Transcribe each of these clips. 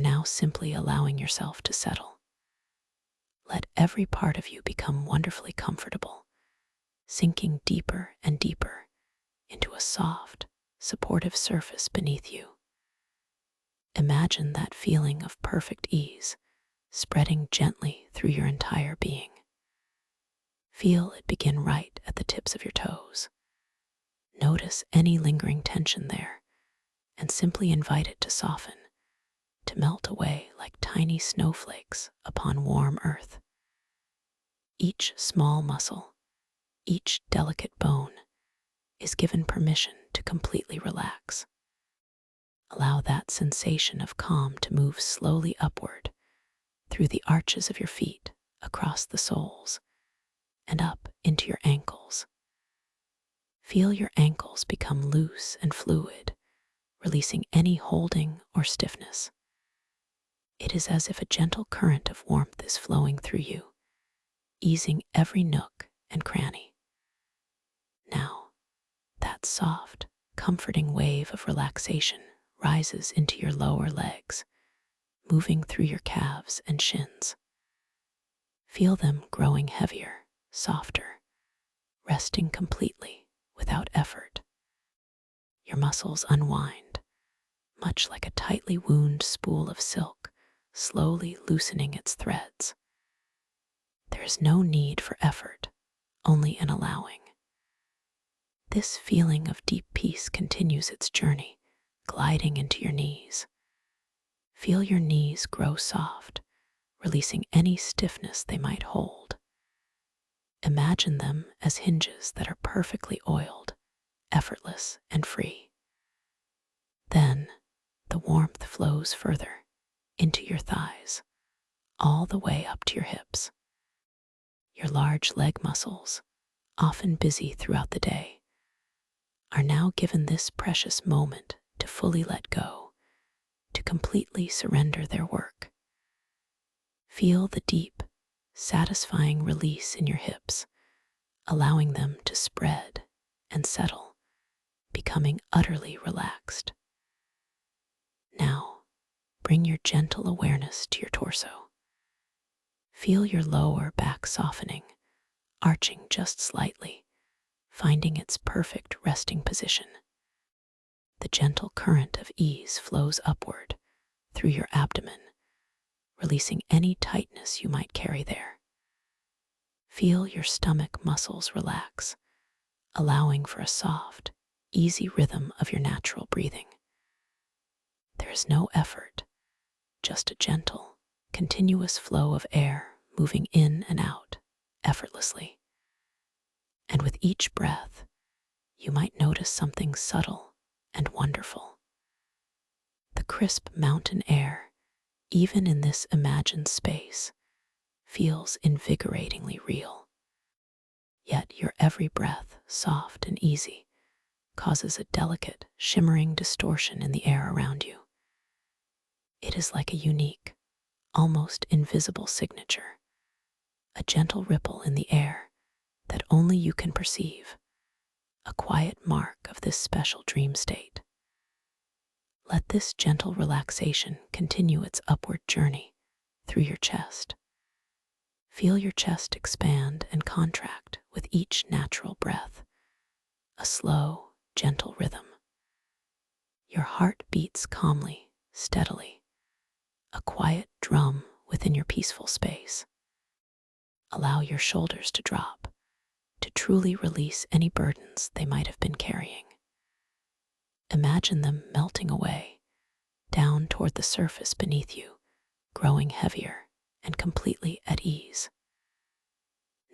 now simply allowing yourself to settle. Let every part of you become wonderfully comfortable, sinking deeper and deeper into a soft, supportive surface beneath you. Imagine that feeling of perfect ease spreading gently through your entire being. Feel it begin right at the tips of your toes. Notice any lingering tension there and simply invite it to soften, to melt away like tiny snowflakes upon warm earth. Each small muscle, each delicate bone is given permission to completely relax. Allow that sensation of calm to move slowly upward through the arches of your feet, across the soles, and up into your ankles. Feel your ankles become loose and fluid, releasing any holding or stiffness. It is as if a gentle current of warmth is flowing through you, easing every nook and cranny. Now, that soft, comforting wave of relaxation rises into your lower legs, moving through your calves and shins. Feel them growing heavier, softer, resting completely without effort. Your muscles unwind, much like a tightly wound spool of silk, slowly loosening its threads. There is no need for effort, only an allowing. This feeling of deep peace continues its journey, gliding into your knees. Feel your knees grow soft, releasing any stiffness they might hold. Imagine them as hinges that are perfectly oiled, effortless and free. Then, the warmth flows further into your thighs, all the way up to your hips. Your large leg muscles, often busy throughout the day, are now given this precious moment to fully let go, to completely surrender their work. Feel the deep, satisfying release in your hips, allowing them to spread and settle, becoming utterly relaxed. Now, bring your gentle awareness to your torso. Feel your lower back softening, arching just slightly, finding its perfect resting position. The gentle current of ease flows upward through your abdomen, releasing any tightness you might carry there. Feel your stomach muscles relax, allowing for a soft, easy rhythm of your natural breathing. There is no effort, just a gentle, continuous flow of air moving in and out effortlessly. And with each breath, you might notice something subtle and wonderful. The crisp mountain air, even in this imagined space, feels invigoratingly real. Yet your every breath, soft and easy, causes a delicate, shimmering distortion in the air around you. It is like a unique, almost invisible signature, a gentle ripple in the air that only you can perceive, a quiet mark of this special dream state. Let this gentle relaxation continue its upward journey through your chest. Feel your chest expand and contract with each natural breath, a slow, gentle rhythm. Your heart beats calmly, steadily, a quiet drum within your peaceful space. Allow your shoulders to drop, to truly release any burdens they might have been carrying. Imagine them melting away, down toward the surface beneath you, growing heavier and completely at ease.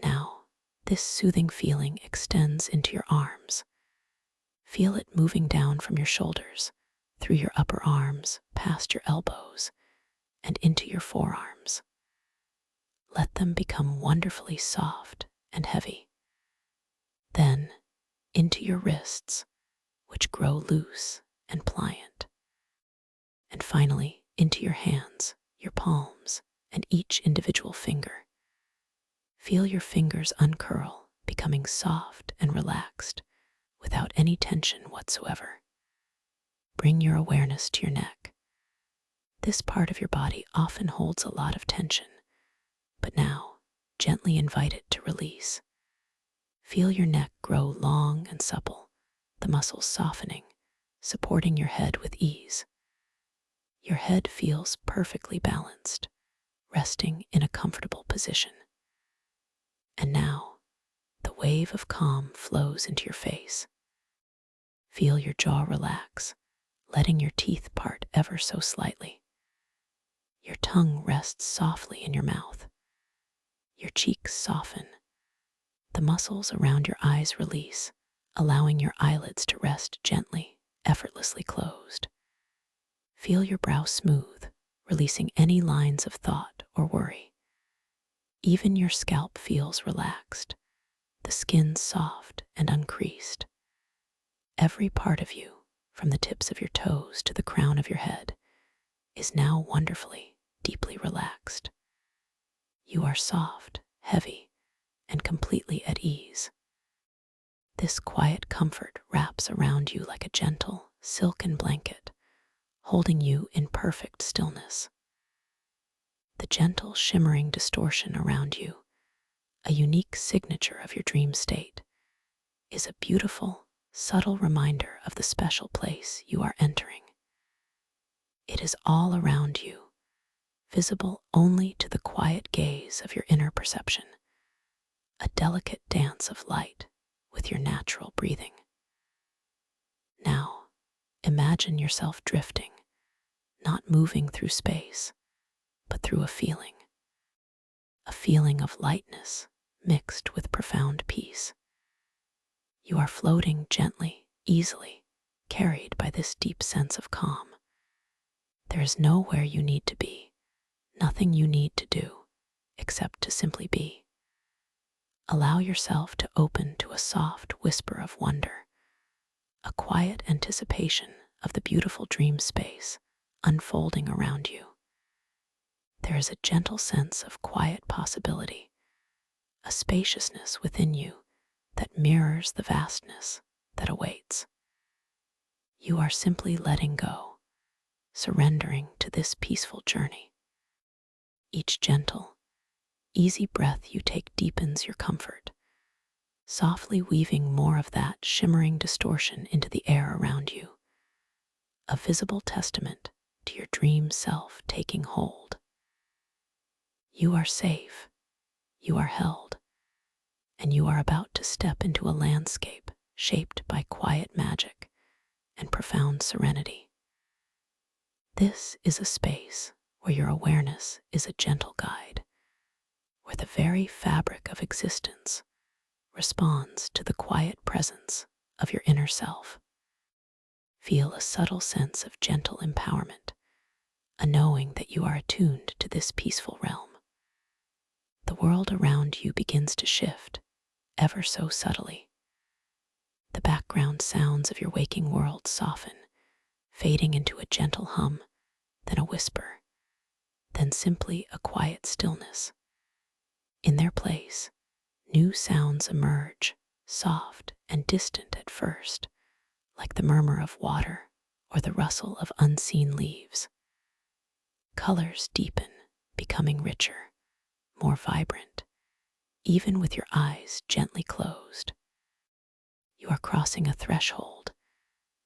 Now, this soothing feeling extends into your arms. Feel it moving down from your shoulders, through your upper arms, past your elbows, and into your forearms. Let them become wonderfully soft and heavy. Then, into your wrists, which grow loose and pliant. And finally, into your hands, your palms, and each individual finger. Feel your fingers uncurl, becoming soft and relaxed, without any tension whatsoever. Bring your awareness to your neck. This part of your body often holds a lot of tension, but now gently invite it to release. Feel your neck grow long and supple, the muscles softening, supporting your head with ease. Your head feels perfectly balanced, resting in a comfortable position. And now, the wave of calm flows into your face. Feel your jaw relax, letting your teeth part ever so slightly. Your tongue rests softly in your mouth. Your cheeks soften. The muscles around your eyes release, allowing your eyelids to rest gently, effortlessly closed. Feel your brow smooth, releasing any lines of thought or worry. Even your scalp feels relaxed, the skin soft and uncreased. Every part of you, from the tips of your toes to the crown of your head, is now wonderfully, deeply relaxed. You are soft, heavy, and completely at ease. This quiet comfort wraps around you like a gentle, silken blanket, holding you in perfect stillness. The gentle, shimmering distortion around you, a unique signature of your dream state, is a beautiful, subtle reminder of the special place you are entering. It is all around you, visible only to the quiet gaze of your inner perception, a delicate dance of light with your natural breathing. Now, imagine yourself drifting, not moving through space, but through a feeling of lightness mixed with profound peace. You are floating gently, easily, carried by this deep sense of calm. There is nowhere you need to be, nothing you need to do, except to simply be. Allow yourself to open to a soft whisper of wonder, a quiet anticipation of the beautiful dream space unfolding around you. There is a gentle sense of quiet possibility, a spaciousness within you that mirrors the vastness that awaits. You are simply letting go, surrendering to this peaceful journey. Each gentle, easy breath you take deepens your comfort, softly weaving more of that shimmering distortion into the air around you, a visible testament to your dream self taking hold. You are safe, you are held, and you are about to step into a landscape shaped by quiet magic and profound serenity. This is a space where your awareness is a gentle guide, where the very fabric of existence responds to the quiet presence of your inner self. Feel a subtle sense of gentle empowerment, a knowing that you are attuned to this peaceful realm. The world around you begins to shift, ever so subtly. The background sounds of your waking world soften, fading into a gentle hum, then a whisper, then simply a quiet stillness. In their place, new sounds emerge, soft and distant at first, like the murmur of water or the rustle of unseen leaves. Colors deepen, becoming richer, more vibrant, even with your eyes gently closed. You are crossing a threshold,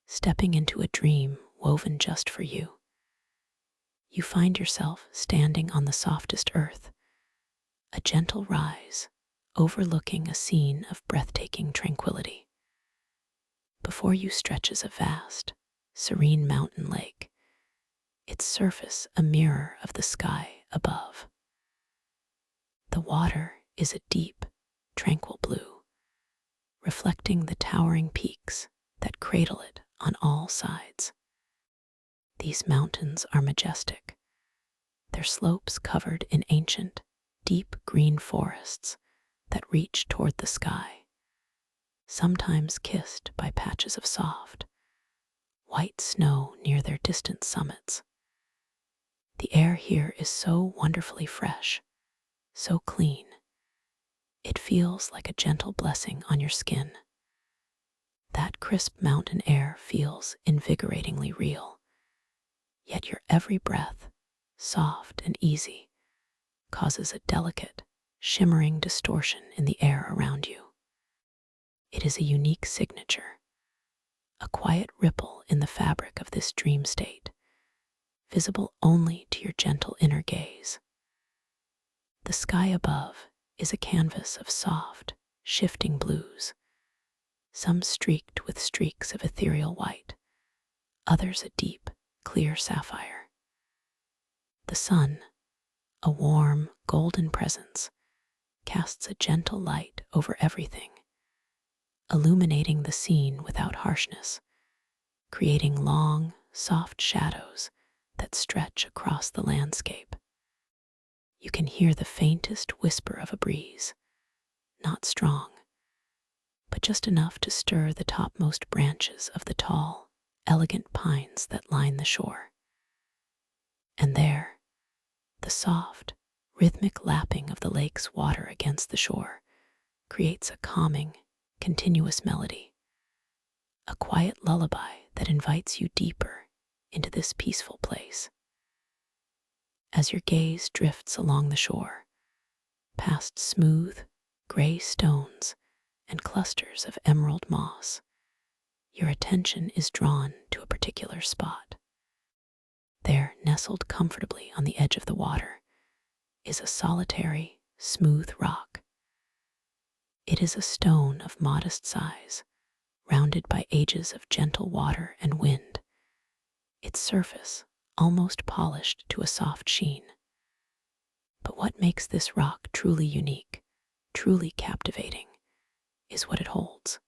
stepping into a dream woven just for you. You find yourself standing on the softest earth, a gentle rise, overlooking a scene of breathtaking tranquility. Before you stretches a vast, serene mountain lake, its surface a mirror of the sky above. The water is a deep, tranquil blue, reflecting the towering peaks that cradle it on all sides. These mountains are majestic, their slopes covered in ancient, deep green forests that reach toward the sky, sometimes kissed by patches of soft, white snow near their distant summits. The air here is so wonderfully fresh, so clean. It feels like a gentle blessing on your skin. That crisp mountain air feels invigoratingly real, yet your every breath soft and easy, causes a delicate, shimmering distortion in the air around you. It is a unique signature, a quiet ripple in the fabric of this dream state, visible only to your gentle inner gaze. The sky above is a canvas of soft, shifting blues, some streaked with streaks of ethereal white, others a deep, clear sapphire. The sun, a warm, golden presence, casts a gentle light over everything, illuminating the scene without harshness, creating long, soft shadows that stretch across the landscape. You can hear the faintest whisper of a breeze, not strong, but just enough to stir the topmost branches of the tall, elegant pines that line the shore. And there, the soft, rhythmic lapping of the lake's water against the shore creates a calming, continuous melody, a quiet lullaby that invites you deeper into this peaceful place. As your gaze drifts along the shore, past smooth, gray stones and clusters of emerald moss, your attention is drawn to a particular spot. There, nestled comfortably on the edge of the water, is a solitary, smooth rock. It is a stone of modest size, rounded by ages of gentle water and wind, its surface almost polished to a soft sheen. But what makes this rock truly unique, truly captivating, is what it holds.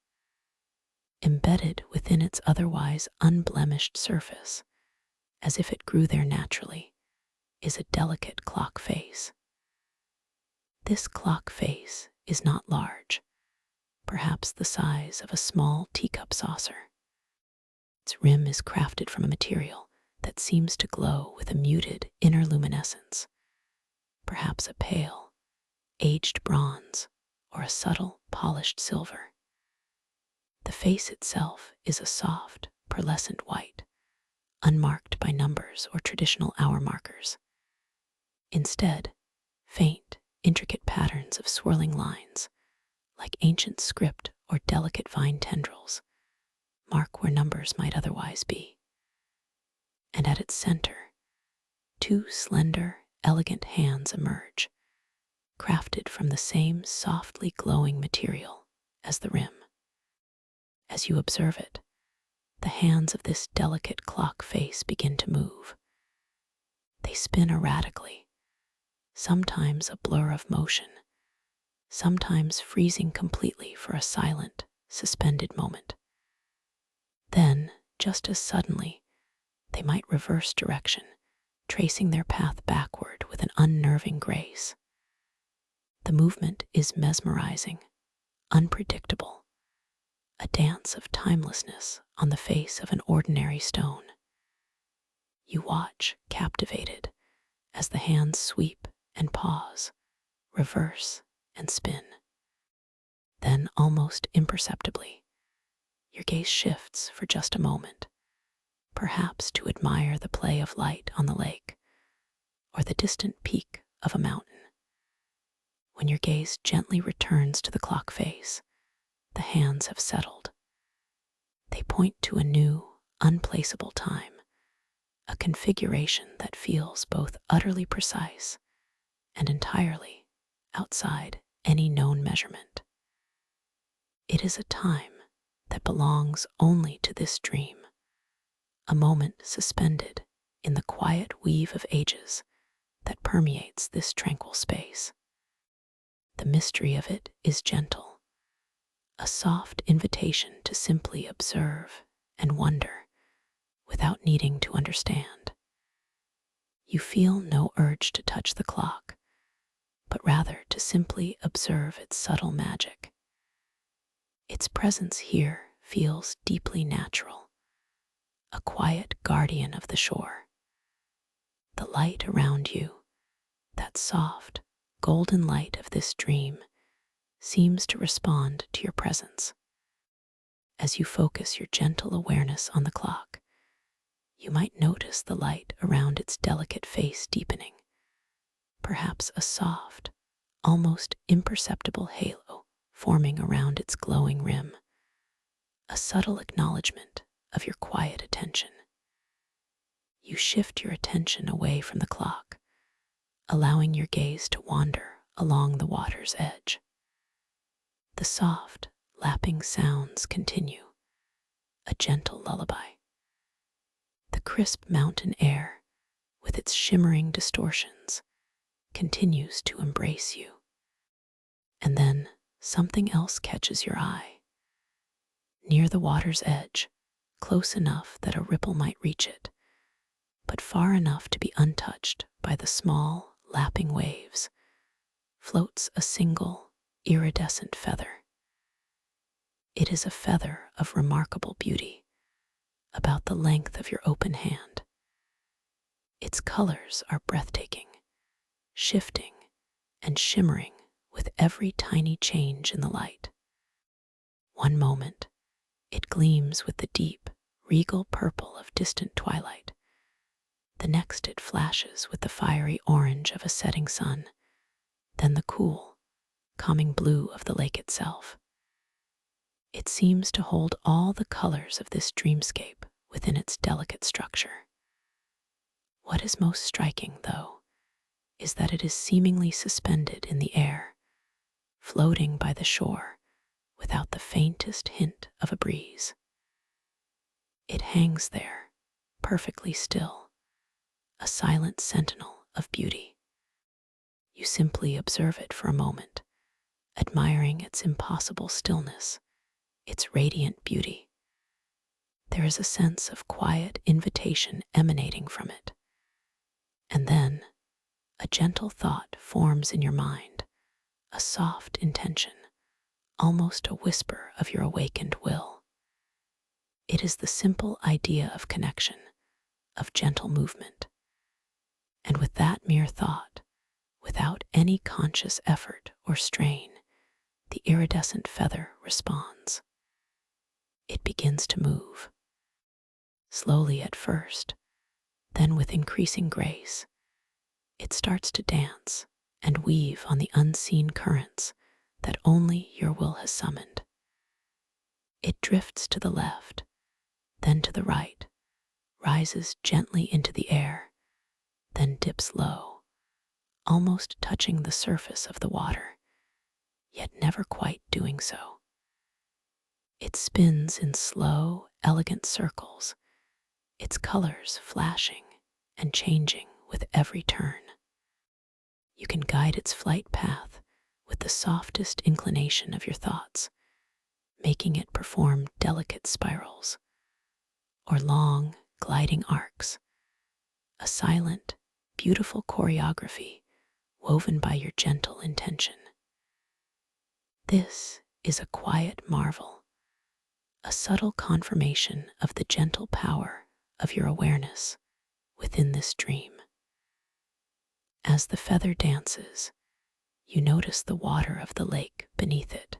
Embedded within its otherwise unblemished surface, as if it grew there naturally, is a delicate clock face. This clock face is not large, perhaps the size of a small teacup saucer. Its rim is crafted from a material that seems to glow with a muted inner luminescence, perhaps a pale, aged bronze or a subtle, polished silver. The face itself is a soft, pearlescent white, unmarked by numbers or traditional hour markers. Instead, faint, intricate patterns of swirling lines, like ancient script or delicate vine tendrils, mark where numbers might otherwise be. And at its center, two slender, elegant hands emerge, crafted from the same softly glowing material as the rim. As you observe it, the hands of this delicate clock face begin to move. They spin erratically, sometimes a blur of motion, sometimes freezing completely for a silent, suspended moment. Then, just as suddenly, they might reverse direction, tracing their path backward with an unnerving grace. The movement is mesmerizing, unpredictable, a dance of timelessness on the face of an ordinary stone. You watch, captivated, as the hands sweep and pause, reverse and spin. Then, almost imperceptibly, your gaze shifts for just a moment, perhaps to admire the play of light on the lake or the distant peak of a mountain. When your gaze gently returns to the clock face, the hands have settled. They point to a new, unplaceable time, a configuration that feels both utterly precise and entirely outside any known measurement. It is a time that belongs only to this dream, a moment suspended in the quiet weave of ages that permeates this tranquil space. The mystery of it is gentle, a soft invitation to simply observe and wonder without needing to understand. You feel no urge to touch the clock, but rather to simply observe its subtle magic. Its presence here feels deeply natural, a quiet guardian of the shore. The light around you, that soft, golden light of this dream, seems to respond to your presence. As you focus your gentle awareness on the clock, You might notice the light around its delicate face deepening, perhaps a soft, almost imperceptible halo forming around its glowing rim, a subtle acknowledgement of your quiet attention. You shift your attention away from the clock, allowing your gaze to wander along the water's edge. The soft, lapping sounds continue, a gentle lullaby. The crisp mountain air, with its shimmering distortions, continues to embrace you. And then something else catches your eye. Near the water's edge, close enough that a ripple might reach it, but far enough to be untouched by the small, lapping waves, floats a single, iridescent feather. It is a feather of remarkable beauty, about the length of your open hand. Its colors are breathtaking, shifting and shimmering with every tiny change in the light. One moment, it gleams with the deep, regal purple of distant twilight. The next it flashes with the fiery orange of a setting sun, then the cool, calming blue of the lake itself. It seems to hold all the colors of this dreamscape within its delicate structure. What is most striking, though, is that it is seemingly suspended in the air, floating by the shore without the faintest hint of a breeze. It hangs there, perfectly still, a silent sentinel of beauty. You simply observe it for a moment, admiring its impossible stillness, its radiant beauty. There is a sense of quiet invitation emanating from it. And then, a gentle thought forms in your mind, a soft intention, almost a whisper of your awakened will. It is the simple idea of connection, of gentle movement. And with that mere thought, without any conscious effort or strain, the iridescent feather responds. It begins to move, slowly at first, then with increasing grace. It starts to dance and weave on the unseen currents that only your will has summoned. It drifts to the left, then to the right, rises gently into the air, then dips low, almost touching the surface of the water, yet never quite doing so. It spins in slow, elegant circles, its colors flashing and changing with every turn. You can guide its flight path with the softest inclination of your thoughts, making it perform delicate spirals or long, gliding arcs, a silent, beautiful choreography woven by your gentle intention. This is a quiet marvel, a subtle confirmation of the gentle power of your awareness within this dream. As the feather dances, you notice the water of the lake beneath it.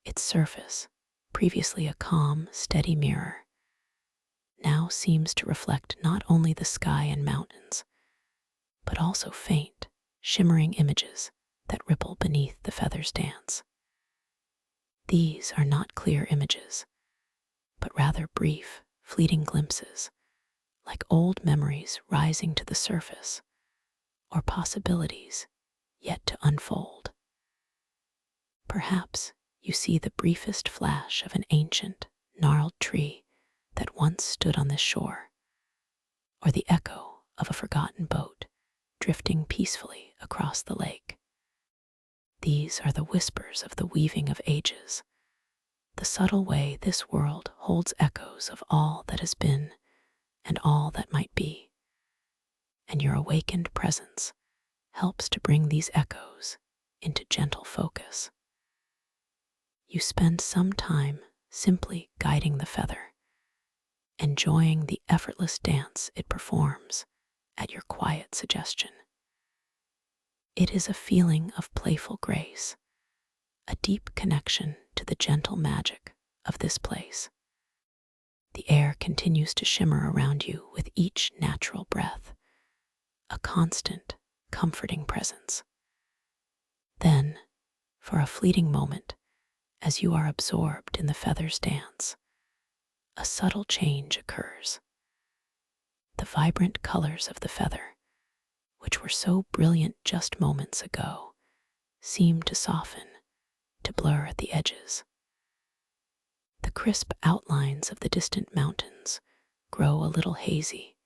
Its surface, previously a calm, steady mirror, now seems to reflect not only the sky and mountains, but also faint, shimmering images that ripple beneath the feather's dance. These are not clear images, but rather brief, fleeting glimpses, like old memories rising to the surface, or possibilities yet to unfold. Perhaps you see the briefest flash of an ancient, gnarled tree that once stood on this shore, or the echo of a forgotten boat drifting peacefully across the lake. These are the whispers of the weaving of ages, the subtle way this world holds echoes of all that has been and all that might be. And your awakened presence helps to bring these echoes into gentle focus. You spend some time simply guiding the feather, enjoying the effortless dance it performs at your quiet suggestion. It is a feeling of playful grace, a deep connection to the gentle magic of this place. The air continues to shimmer around you with each natural breath, a constant, comforting presence. Then, for a fleeting moment, as you are absorbed in the feather's dance, a subtle change occurs. The vibrant colors of the feather, which were so brilliant just moments ago, seem to soften, to blur at the edges. The crisp outlines of the distant mountains grow a little hazy,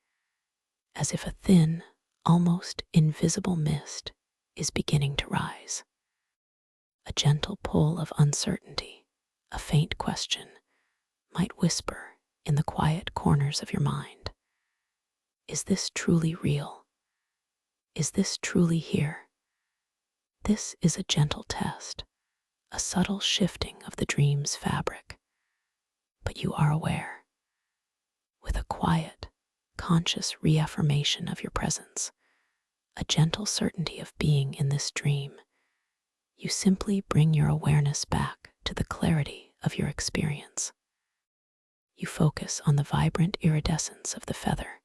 as if a thin, almost invisible mist is beginning to rise. A gentle pull of uncertainty, a faint question, might whisper in the quiet corners of your mind. Is this truly real? Is this truly here? This is a gentle test, a subtle shifting of the dream's fabric. But you are aware, with a quiet, conscious reaffirmation of your presence, a gentle certainty of being in this dream, you simply bring your awareness back to the clarity of your experience. You focus on the vibrant iridescence of the feather,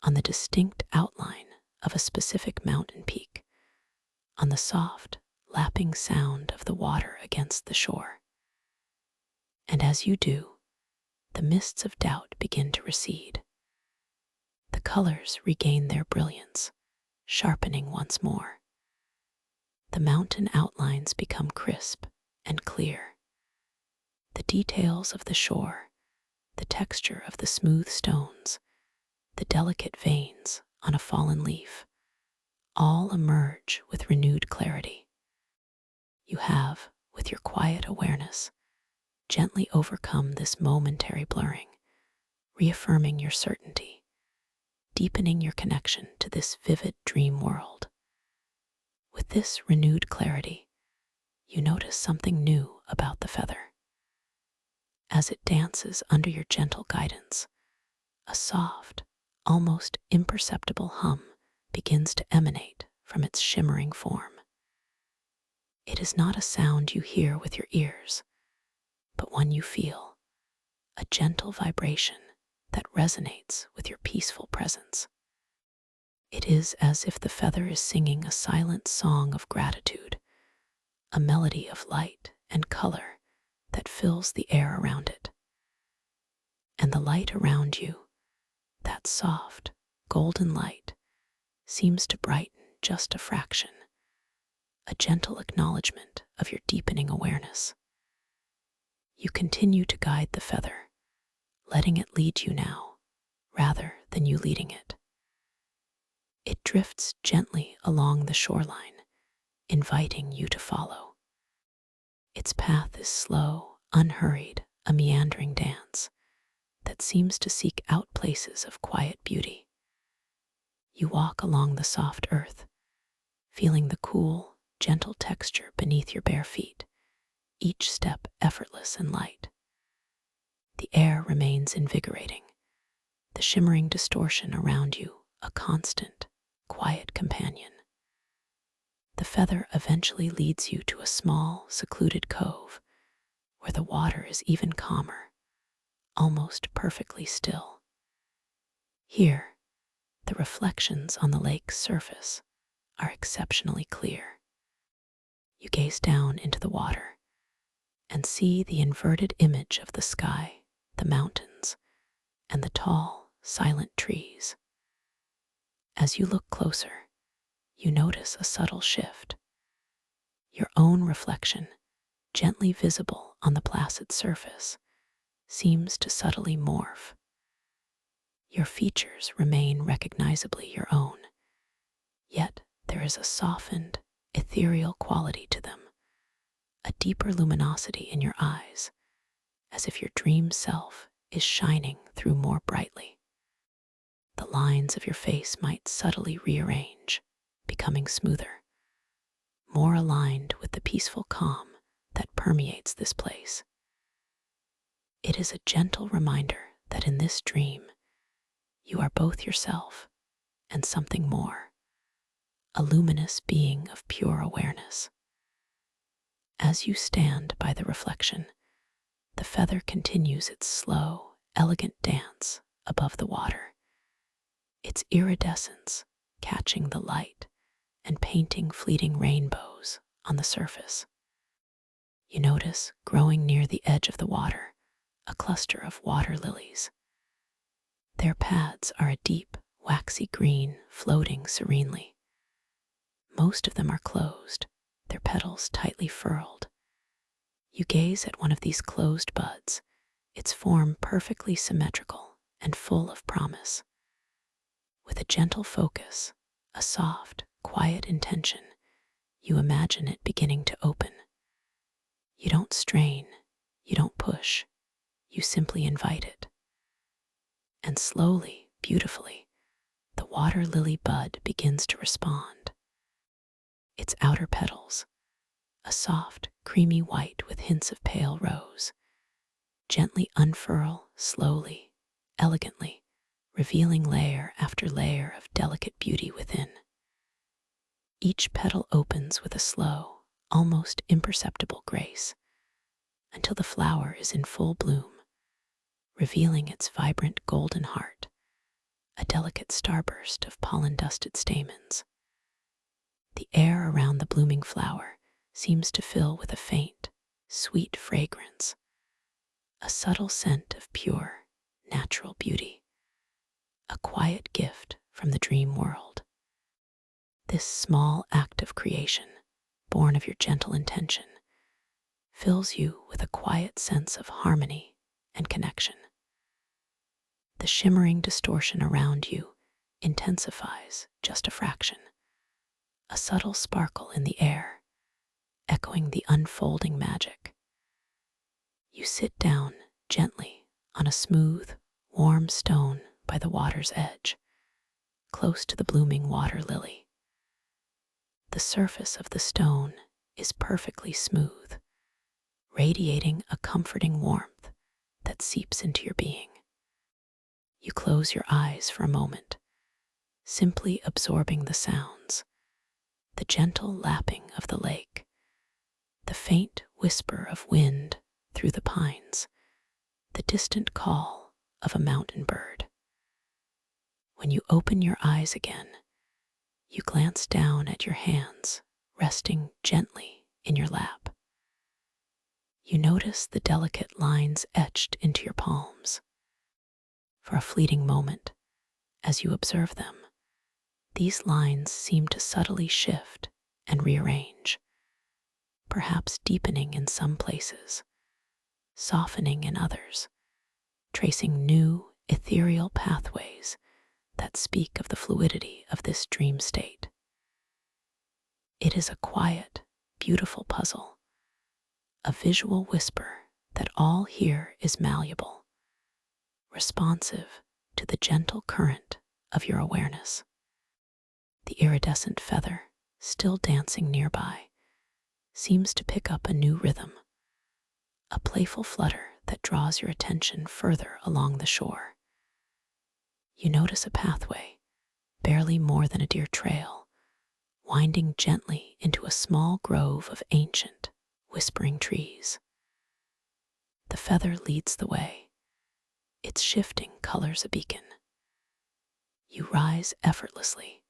on the distinct outline of a specific mountain peak, on the soft, lapping sound of the water against the shore. And as you do, the mists of doubt begin to recede. The colors regain their brilliance, sharpening once more. The mountain outlines become crisp and clear. The details of the shore, the texture of the smooth stones, the delicate veins on a fallen leaf, all emerge with renewed clarity. You have, with your quiet awareness, gently overcome this momentary blurring, reaffirming your certainty, deepening your connection to this vivid dream world. With this renewed clarity, you notice something new about the feather. As it dances under your gentle guidance, a soft, almost imperceptible hum begins to emanate from its shimmering form. It is not a sound you hear with your ears, but one you feel, a gentle vibration that resonates with your peaceful presence. It is as if the feather is singing a silent song of gratitude, a melody of light and color that fills the air around it. And the light around you, that soft, golden light, seems to brighten just a fraction, a gentle acknowledgement of your deepening awareness. You continue to guide the feather, letting it lead you now, rather than you leading it. It drifts gently along the shoreline, inviting you to follow. Its path is slow, unhurried, a meandering dance that seems to seek out places of quiet beauty. You walk along the soft earth, feeling the cool, gentle texture beneath your bare feet, each step effortless and light. The air remains invigorating, the shimmering distortion around you a constant, quiet companion. The feather eventually leads you to a small, secluded cove where the water is even calmer, almost perfectly still. Here, the reflections on the lake's surface are exceptionally clear. You gaze down into the water and see the inverted image of the sky, the mountains, and the tall, silent trees. As you look closer, you notice a subtle shift. Your own reflection, gently visible on the placid surface, seems to subtly morph. Your features remain recognizably your own, yet there is a softened, ethereal quality to them, a deeper luminosity in your eyes, as if your dream self is shining through more brightly. The lines of your face might subtly rearrange, becoming smoother, more aligned with the peaceful calm that permeates this place. It is a gentle reminder that in this dream, you are both yourself and something more, a luminous being of pure awareness. As you stand by the reflection, the feather continues its slow elegant dance above the water, its iridescence catching the light and painting fleeting rainbows on the surface. You notice, growing near the edge of the water, a cluster of water lilies. Their pads are a deep, waxy green, floating serenely. Most of them are closed, their petals tightly furled. You gaze at one of these closed buds, its form perfectly symmetrical and full of promise. With a gentle focus, a soft, quiet intention, you imagine it beginning to open. You don't strain, you don't push, you simply invite it. And slowly, beautifully, the water lily bud begins to respond. Its outer petals, a soft, creamy white with hints of pale rose, gently unfurl slowly, elegantly, revealing layer after layer of delicate beauty within. Each petal opens with a slow, almost imperceptible grace, until the flower is in full bloom, revealing its vibrant golden heart, a delicate starburst of pollen-dusted stamens. The air around the blooming flower seems to fill with a faint, sweet fragrance, a subtle scent of pure, natural beauty, a quiet gift from the dream world. This small act of creation, born of your gentle intention, fills you with a quiet sense of harmony and connection. The shimmering distortion around you intensifies just a fraction, a subtle sparkle in the air, echoing the unfolding magic. You sit down gently on a smooth, warm stone by the water's edge, close to the blooming water lily. The surface of the stone is perfectly smooth, radiating a comforting warmth that seeps into your being. You close your eyes for a moment, simply absorbing the sounds, the gentle lapping of the lake, the faint whisper of wind through the pines, the distant call of a mountain bird. When you open your eyes again, you glance down at your hands resting gently in your lap. You notice the delicate lines etched into your palms. For a fleeting moment, as you observe them, these lines seem to subtly shift and rearrange, perhaps deepening in some places, softening in others, tracing new, ethereal pathways that speak of the fluidity of this dream state. It is a quiet, beautiful puzzle, a visual whisper that all here is malleable, responsive to the gentle current of your awareness. The iridescent feather, still dancing nearby, seems to pick up a new rhythm, a playful flutter that draws your attention further along the shore. You notice a pathway, barely more than a deer trail, winding gently into a small grove of ancient, whispering trees. The feather leads the way, its shifting colors a beacon. You rise effortlessly,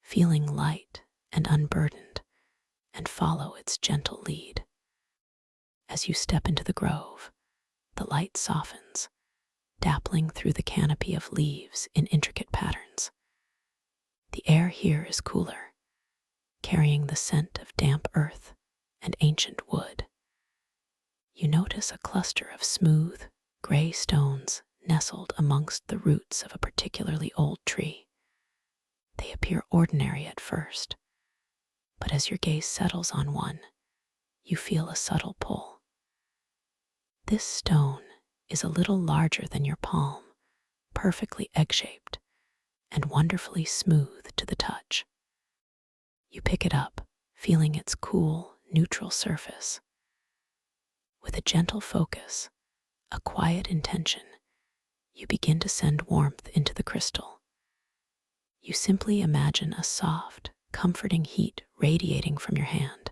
feeling light and unburdened, and follow its gentle lead. As you step into the grove, the light softens, dappling through the canopy of leaves in intricate patterns. The air here is cooler, carrying the scent of damp earth and ancient wood. You notice a cluster of smooth, gray stones nestled amongst the roots of a particularly old tree. They appear ordinary at first, but as your gaze settles on one, you feel a subtle pull. This stone is a little larger than your palm, perfectly egg-shaped and wonderfully smooth to the touch. You pick it up, feeling its cool, neutral surface. With a gentle focus, a quiet intention, you begin to send warmth into the crystal. You simply imagine a soft, comforting heat radiating from your hand,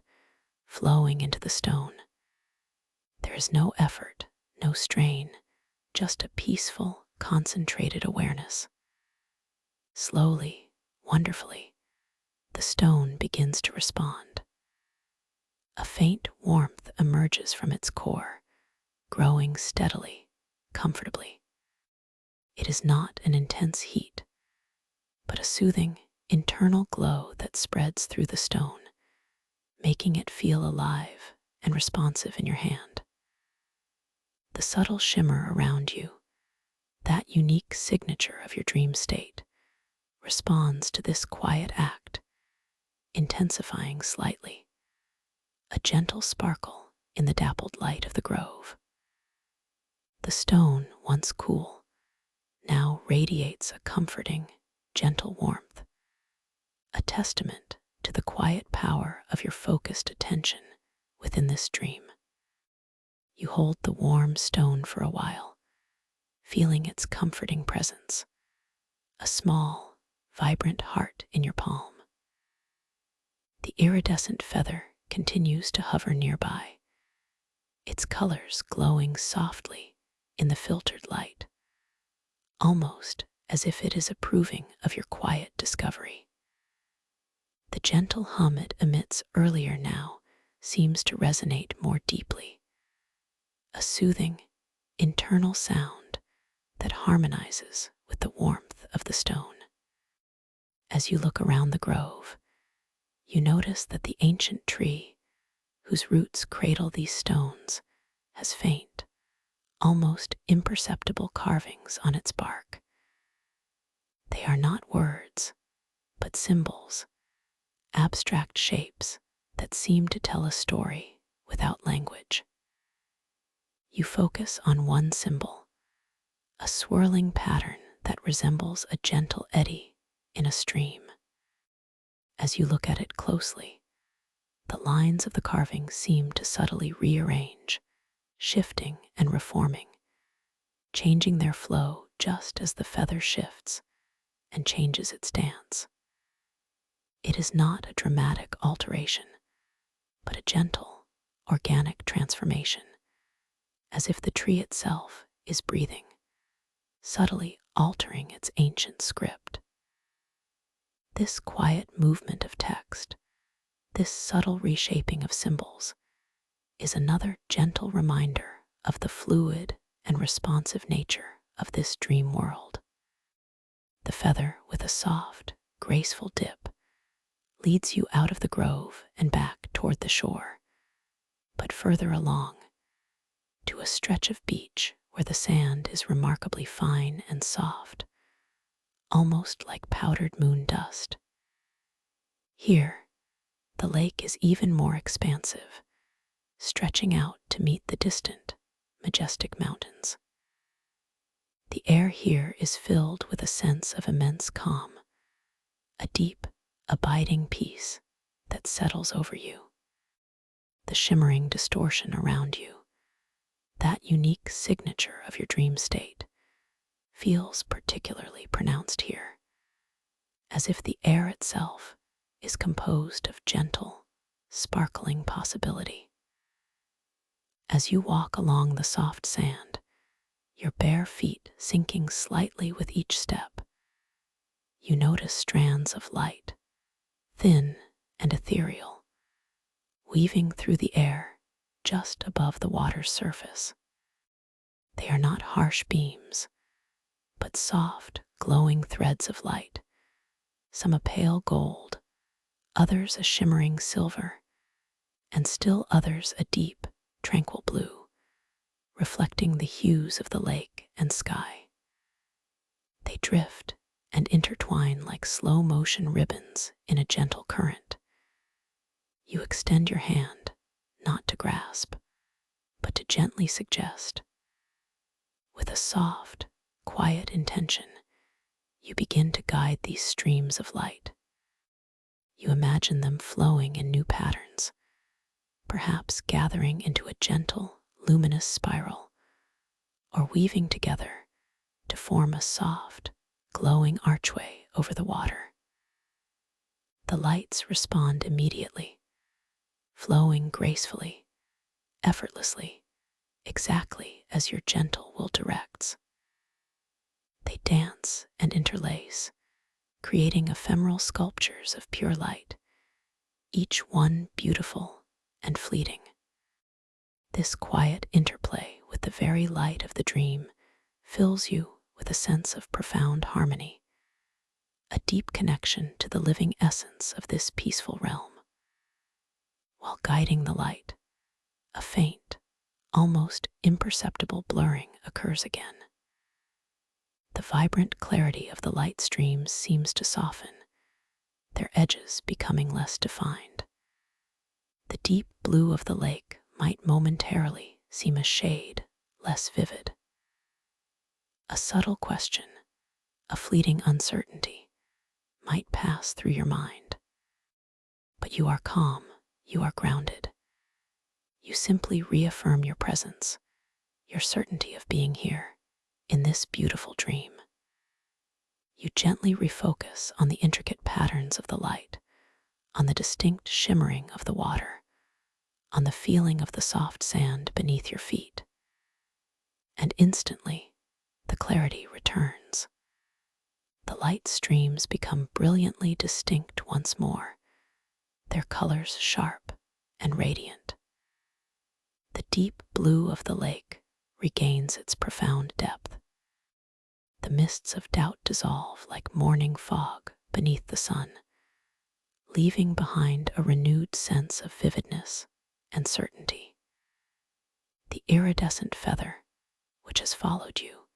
flowing into the stone. There is no effort, no strain, just a peaceful, concentrated awareness. Slowly, wonderfully, the stone begins to respond. A faint warmth emerges from its core, growing steadily, comfortably. It is not an intense heat, but a soothing, internal glow that spreads through the stone, making it feel alive and responsive in your hand. The subtle shimmer around you, that unique signature of your dream state, responds to this quiet act, intensifying slightly, a gentle sparkle in the dappled light of the grove. The stone, once cool, now radiates a comforting, gentle warmth, a testament to the quiet power of your focused attention within this dream. You hold the warm stone for a while, feeling its comforting presence, a small, vibrant heart in your palm. The iridescent feather continues to hover nearby, its colors glowing softly in the filtered light, almost as if it is approving of your quiet discovery. The gentle hum it emits earlier now seems to resonate more deeply, a soothing, internal sound that harmonizes with the warmth of the stone. As you look around the grove, you notice that the ancient tree, whose roots cradle these stones, has faint, almost imperceptible carvings on its bark. They are not words, but symbols, abstract shapes that seem to tell a story without language. You focus on one symbol, a swirling pattern that resembles a gentle eddy in a stream. As you look at it closely, the lines of the carving seem to subtly rearrange, shifting and reforming, changing their flow just as the feather shifts and changes its dance. It is not a dramatic alteration, but a gentle, organic transformation, as if the tree itself is breathing, subtly altering its ancient script. This quiet movement of text, this subtle reshaping of symbols, is another gentle reminder of the fluid and responsive nature of this dream world. The feather, with a soft, graceful dip, leads you out of the grove and back toward the shore, but further along, to a stretch of beach where the sand is remarkably fine and soft, almost like powdered moon dust. Here, the lake is even more expansive, stretching out to meet the distant, majestic mountains. The air here is filled with a sense of immense calm, a deep, abiding peace that settles over you. The shimmering distortion around you, that unique signature of your dream state, feels particularly pronounced here, as if the air itself is composed of gentle, sparkling possibility. As you walk along the soft sand, your bare feet sinking slightly with each step, you notice strands of light, thin and ethereal, weaving through the air just above the water's surface. They are not harsh beams, but soft, glowing threads of light, some a pale gold, others a shimmering silver, and still others a deep, tranquil blue, reflecting the hues of the lake and sky. They drift and intertwine like slow-motion ribbons in a gentle current. You extend your hand, not to grasp, but to gently suggest. With a soft, quiet intention, you begin to guide these streams of light. You imagine them flowing in new patterns, perhaps gathering into a gentle, luminous spiral, or weaving together to form a soft, glowing archway over the water. The lights respond immediately, flowing gracefully, effortlessly, exactly as your gentle will directs. They dance and interlace, creating ephemeral sculptures of pure light, each one beautiful and fleeting. This quiet interplay with the very light of the dream fills you with a sense of profound harmony, a deep connection to the living essence of this peaceful realm. While guiding the light, a faint, almost imperceptible blurring occurs again. The vibrant clarity of the light streams seems to soften, their edges becoming less defined. The deep blue of the lake might momentarily seem a shade less vivid. A subtle question, a fleeting uncertainty, might pass through your mind. But you are calm, you are grounded. You simply reaffirm your presence, your certainty of being here, in this beautiful dream. You gently refocus on the intricate patterns of the light, on the distinct shimmering of the water, on the feeling of the soft sand beneath your feet. And instantly, the clarity returns. The light streams become brilliantly distinct once more, their colors sharp and radiant. The deep blue of the lake regains its profound depth. The mists of doubt dissolve like morning fog beneath the sun, leaving behind a renewed sense of vividness and certainty. The iridescent feather, which has followed you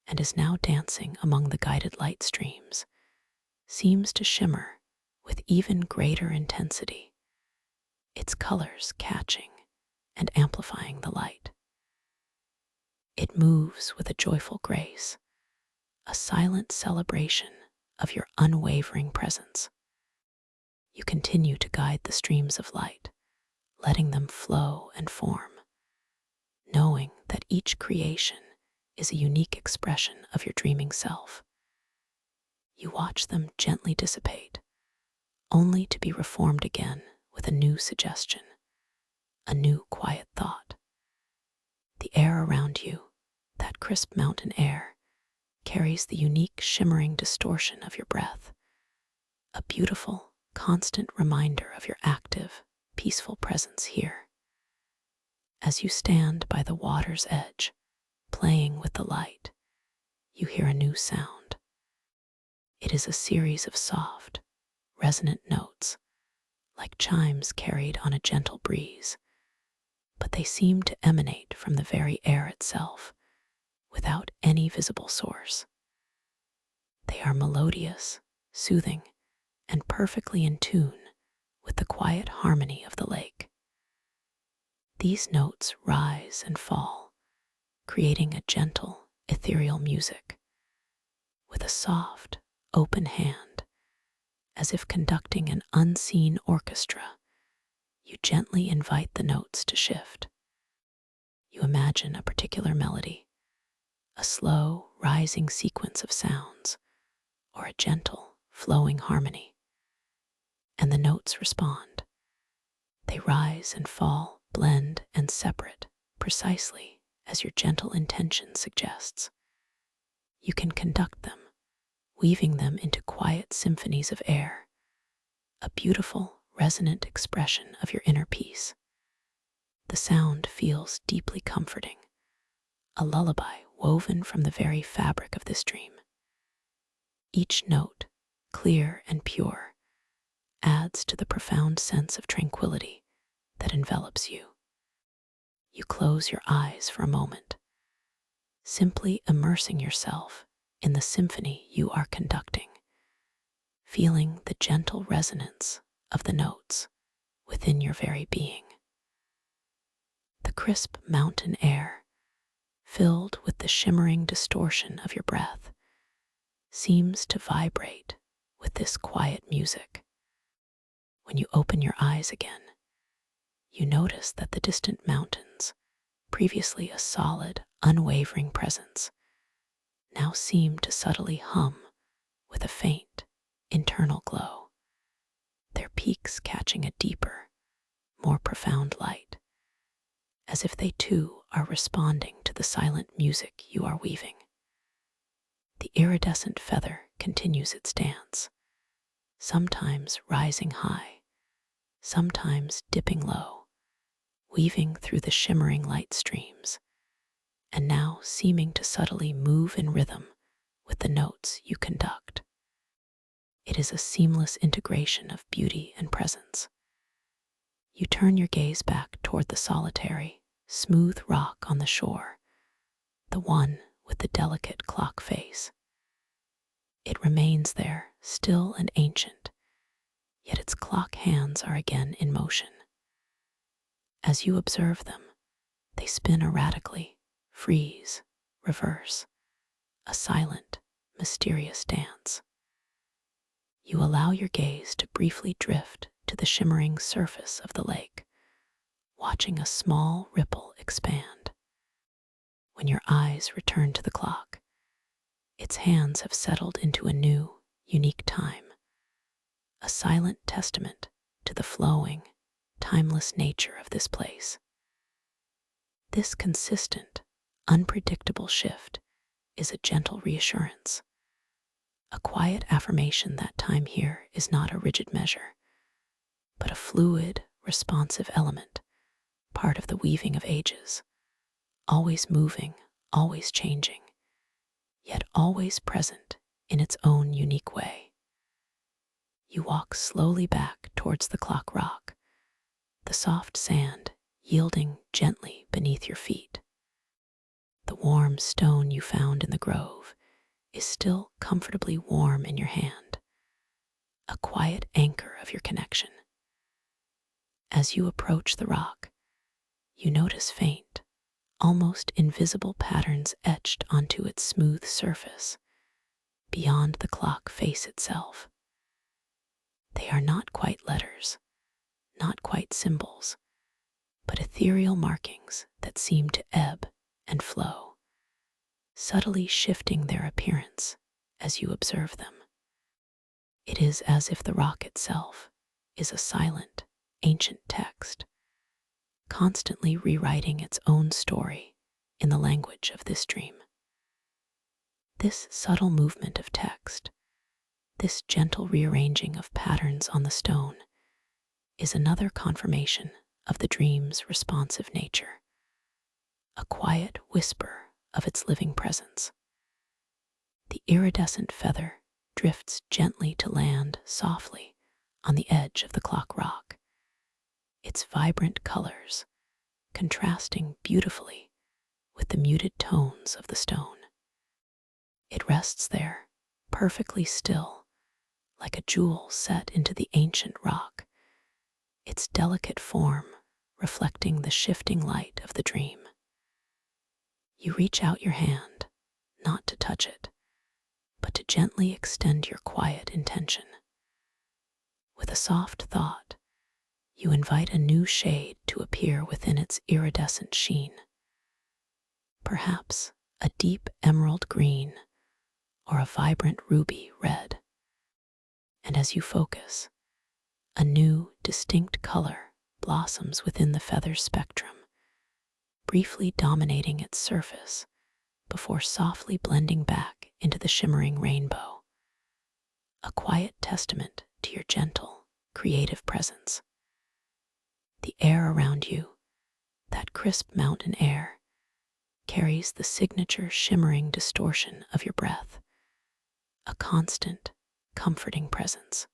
and is now dancing among the guided light streams, seems to shimmer with even greater intensity, its colors catching and amplifying the light. It moves with a joyful grace, a silent celebration of your unwavering presence. You continue to guide the streams of light, letting them flow and form, knowing that each creation is a unique expression of your dreaming self. You watch them gently dissipate, only to be reformed again with a new suggestion, a new quiet thought. The air around you, that crisp mountain air, carries the unique shimmering distortion of your breath, a beautiful, constant reminder of your active, peaceful presence here. As you stand by the water's edge, playing with the light, you hear a new sound. It is a series of soft, resonant notes, like chimes carried on a gentle breeze, but they seem to emanate from the very air itself, without any visible source. They are melodious, soothing, and perfectly in tune with the quiet harmony of the lake. These notes rise and fall, creating a gentle, ethereal music. With a soft, open hand, as if conducting an unseen orchestra, you gently invite the notes to shift. You imagine a particular melody, a slow, rising sequence of sounds, or a gentle, flowing harmony, and the notes respond. They rise and fall, blend and separate, precisely as your gentle intention suggests. You can conduct them, weaving them into quiet symphonies of air, a beautiful, resonant expression of your inner peace. The sound feels deeply comforting, a lullaby woven from the very fabric of this dream. Each note, clear and pure, adds to the profound sense of tranquility that envelops you. You close your eyes for a moment, simply immersing yourself in the symphony you are conducting, feeling the gentle resonance of the notes within your very being. The crisp mountain air, filled with the shimmering distortion of your breath, seems to vibrate with this quiet music. When you open your eyes again, you notice that the distant mountains, previously a solid, unwavering presence, now seem to subtly hum with a faint, internal glow, their peaks catching a deeper, more profound light, as if they too are responding to the silent music you are weaving. The iridescent feather continues its dance, sometimes rising high, sometimes dipping low, weaving through the shimmering light streams, and now seeming to subtly move in rhythm with the notes you conduct. It is a seamless integration of beauty and presence. You turn your gaze back toward the solitary, smooth rock on the shore, the one with the delicate clock face. It remains there, still and ancient, yet its clock hands are again in motion. As you observe them, they spin erratically, freeze, reverse, a silent, mysterious dance. You allow your gaze to briefly drift to the shimmering surface of the lake, watching a small ripple expand. When your eyes return to the clock, its hands have settled into a new, unique time, a silent testament to the flowing, timeless nature of this place. This consistent, unpredictable shift is a gentle reassurance, a quiet affirmation that time here is not a rigid measure, but a fluid, responsive element, part of the weaving of ages, always moving, always changing, yet always present in its own unique way. You walk slowly back towards the clock rock, the soft sand yielding gently beneath your feet. The warm stone you found in the grove is still comfortably warm in your hand, a quiet anchor of your connection. As you approach the rock, you notice faint, almost invisible patterns etched onto its smooth surface, beyond the clock face itself. They are not quite letters, not quite symbols, but ethereal markings that seem to ebb and flow, subtly shifting their appearance as you observe them. It is as if the rock itself is a silent, ancient text, constantly rewriting its own story in the language of this dream. This subtle movement of text, this gentle rearranging of patterns on the stone, is another confirmation of the dream's responsive nature, a quiet whisper of its living presence. The iridescent feather drifts gently to land softly on the edge of the clock rock, its vibrant colors contrasting beautifully with the muted tones of the stone. It rests there, perfectly still, like a jewel set into the ancient rock, its delicate form reflecting the shifting light of the dream. You reach out your hand, not to touch it, but to gently extend your quiet intention. With a soft thought, you invite a new shade to appear within its iridescent sheen. Perhaps a deep emerald green or a vibrant ruby red. And as you focus, a new, distinct color blossoms within the feather's spectrum, briefly dominating its surface before softly blending back into the shimmering rainbow, a quiet testament to your gentle, creative presence. The air around you, that crisp mountain air, carries the signature shimmering distortion of your breath, a constant, comforting presence.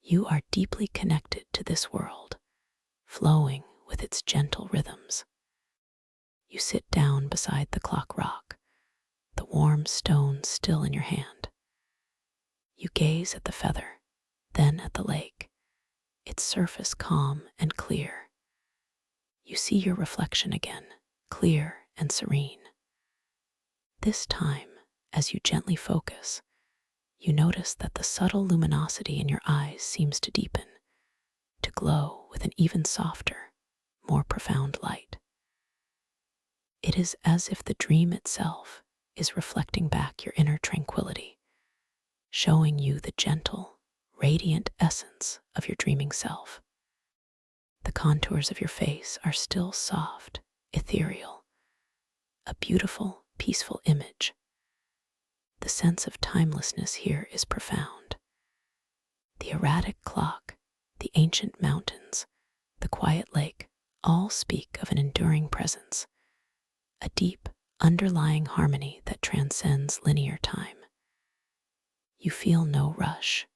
You are deeply connected to this world, flowing with its gentle rhythms. You sit down beside the clock rock, the warm stone still in your hand. You gaze at the feather, then at the lake, its surface calm and clear. You see your reflection again, clear and serene. This time, as you gently focus, you notice that the subtle luminosity in your eyes seems to deepen, to glow with an even softer, more profound light. It is as if the dream itself is reflecting back your inner tranquility, showing you the gentle, radiant essence of your dreaming self. The contours of your face are still soft ethereal, a beautiful, peaceful image. The sense of timelessness here is profound. The erratic clock, the ancient mountains, the quiet lake all speak of an enduring presence, a deep, underlying harmony that transcends linear time. You feel no rush,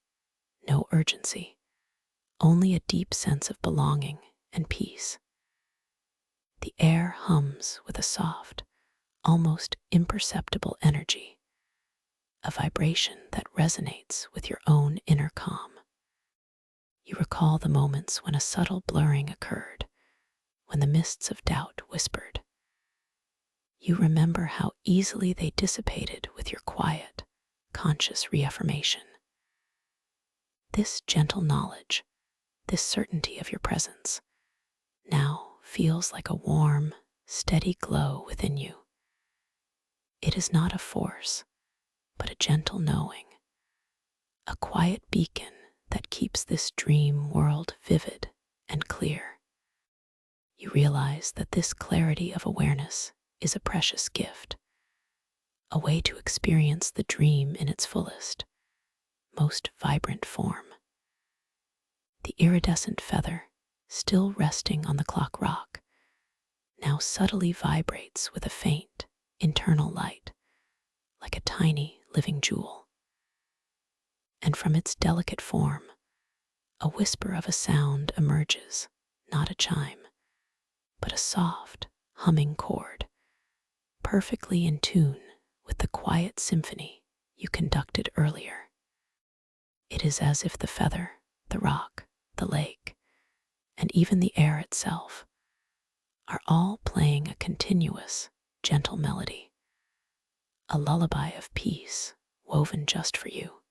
no urgency, only a deep sense of belonging and peace. The air hums with a soft, almost imperceptible energy, a vibration that resonates with your own inner calm. You recall the moments when a subtle blurring occurred, when the mists of doubt whispered. You remember how easily they dissipated with your quiet, conscious reaffirmation. This gentle knowledge, this certainty of your presence, now feels like a warm, steady glow within you. It is not a force, but a gentle knowing, a quiet beacon that keeps this dream world vivid and clear. You realize that this clarity of awareness is a precious gift, a way to experience the dream in its fullest, most vibrant form. The iridescent feather, still resting on the clock rock, now subtly vibrates with a faint, internal light, like a tiny living jewel. And from its delicate form, a whisper of a sound emerges, not a chime, but a soft, humming chord, perfectly in tune with the quiet symphony you conducted earlier. It is as if the feather, the rock, the lake, and even the air itself are all playing a continuous, gentle melody, a lullaby of peace woven just for you.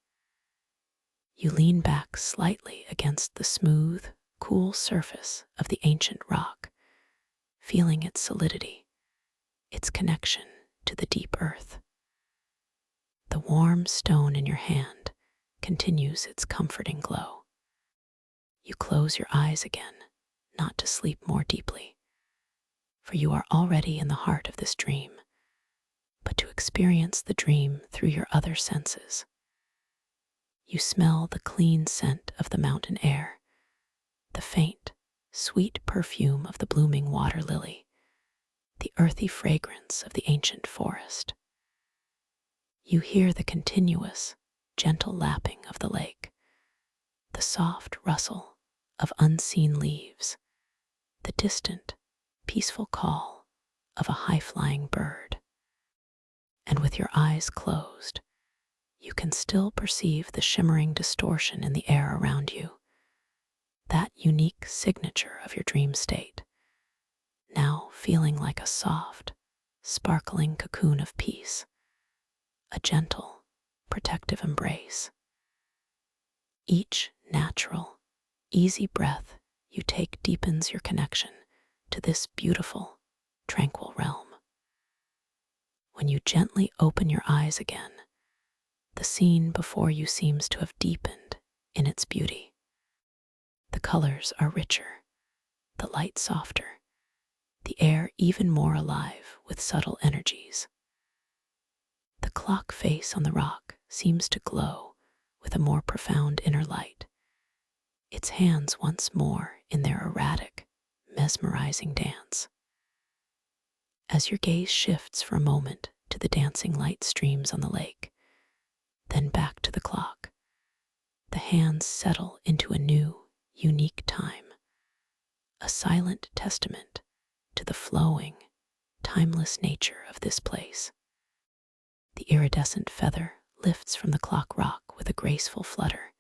You lean back slightly against the smooth, cool surface of the ancient rock, feeling its solidity, its connection to the deep earth. The warm stone in your hand continues its comforting glow. You close your eyes again, not to sleep more deeply, for you are already in the heart of this dream, but to experience the dream through your other senses. You smell the clean scent of the mountain air, the faint, sweet perfume of the blooming water lily, the earthy fragrance of the ancient forest. You hear the continuous, gentle lapping of the lake, the soft rustle of unseen leaves, the distant, peaceful call of a high-flying bird. And with your eyes closed, you can still perceive the shimmering distortion in the air around you, that unique signature of your dream state, now feeling like a soft, sparkling cocoon of peace, a gentle, protective embrace. Each natural, easy breath you take deepens your connection to this beautiful, tranquil realm. When you gently open your eyes again, the scene before you seems to have deepened in its beauty. The colors are richer, the light softer, the air even more alive with subtle energies. The clock face on the rock seems to glow with a more profound inner light, its hands once more in their erratic, mesmerizing dance. As your gaze shifts for a moment to the dancing light streams on the lake, then back to the clock, the hands settle into a new, unique time, a silent testament to the flowing, timeless nature of this place. The iridescent feather lifts from the clock rock with a graceful flutter,